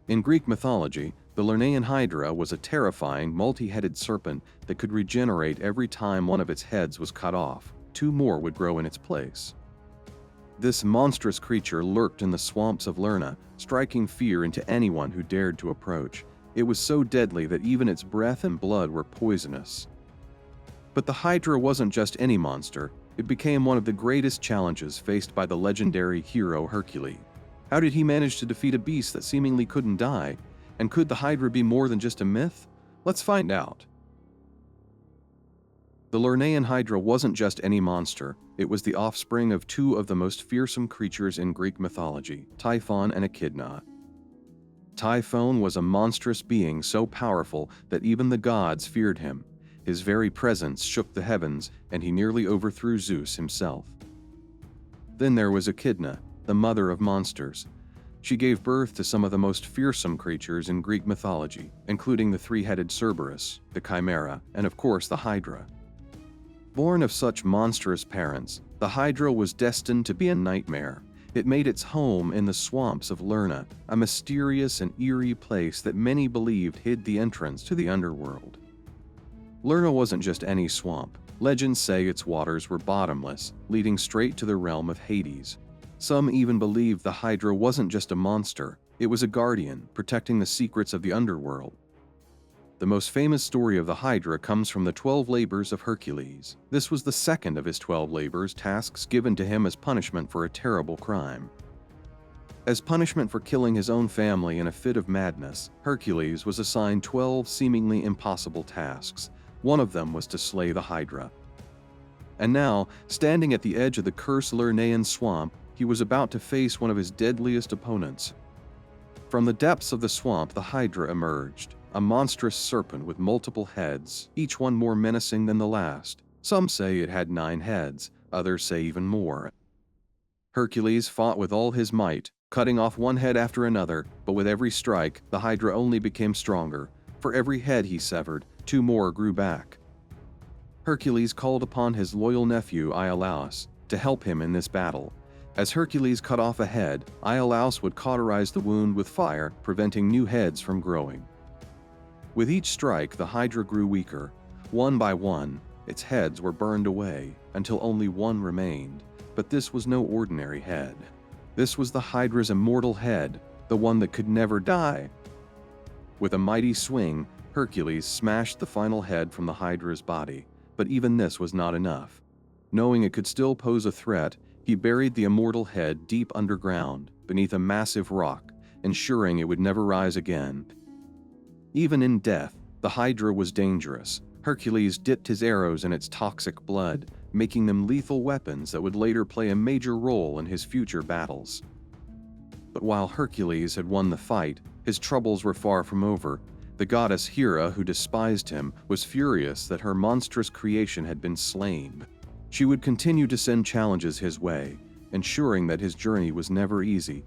In Greek mythology, the Lernaean Hydra was a terrifying, multi-headed serpent that could regenerate every time one of its heads was cut off. Two more would grow in its place. This monstrous creature lurked in the swamps of Lerna, striking fear into anyone who dared to approach. It was so deadly that even its breath and blood were poisonous. But the Hydra wasn't just any monster. It became one of the greatest challenges faced by the legendary hero Hercules. How did he manage to defeat a beast that seemingly couldn't die? And could the Hydra be more than just a myth? Let's find out. The Lernaean Hydra wasn't just any monster. It was the offspring of two of the most fearsome creatures in Greek mythology, Typhon and Echidna. Typhon was a monstrous being so powerful that even the gods feared him. His very presence shook the heavens, and he nearly overthrew Zeus himself. Then there was Echidna, the mother of monsters. She gave birth to some of the most fearsome creatures in Greek mythology, including the three-headed Cerberus, the Chimera, and of course the Hydra. Born of such monstrous parents, the Hydra was destined to be a nightmare. It made its home in the swamps of Lerna, a mysterious and eerie place that many believed hid the entrance to the underworld. Lerna wasn't just any swamp. Legends say its waters were bottomless, leading straight to the realm of Hades. Some even believed the Hydra wasn't just a monster, it was a guardian, protecting the secrets of the underworld. The most famous story of the Hydra comes from the 12 labors of Hercules. This was the second of his 12 labors, tasks given to him as punishment for a terrible crime. As punishment for killing his own family in a fit of madness, Hercules was assigned 12 seemingly impossible tasks. One of them was to slay the Hydra. And now, standing at the edge of the cursed Lernaean swamp, he was about to face one of his deadliest opponents. From the depths of the swamp, the Hydra emerged, a monstrous serpent with multiple heads, each one more menacing than the last. Some say it had 9 heads, others say even more. Hercules fought with all his might, cutting off one head after another, but with every strike, the Hydra only became stronger. For every head he severed, 2 more grew back. Hercules called upon his loyal nephew Iolaus to help him in this battle. As Hercules cut off a head, Iolaus would cauterize the wound with fire, preventing new heads from growing. With each strike, the Hydra grew weaker. One by one, its heads were burned away, until only one remained. But this was no ordinary head. This was the Hydra's immortal head, the one that could never die. With a mighty swing, Hercules smashed the final head from the Hydra's body, but even this was not enough. Knowing it could still pose a threat, he buried the immortal head deep underground, beneath a massive rock, ensuring it would never rise again. Even in death, the Hydra was dangerous. Hercules dipped his arrows in its toxic blood, making them lethal weapons that would later play a major role in his future battles. But while Hercules had won the fight, his troubles were far from over. The goddess Hera, who despised him, was furious that her monstrous creation had been slain. She would continue to send challenges his way, ensuring that his journey was never easy.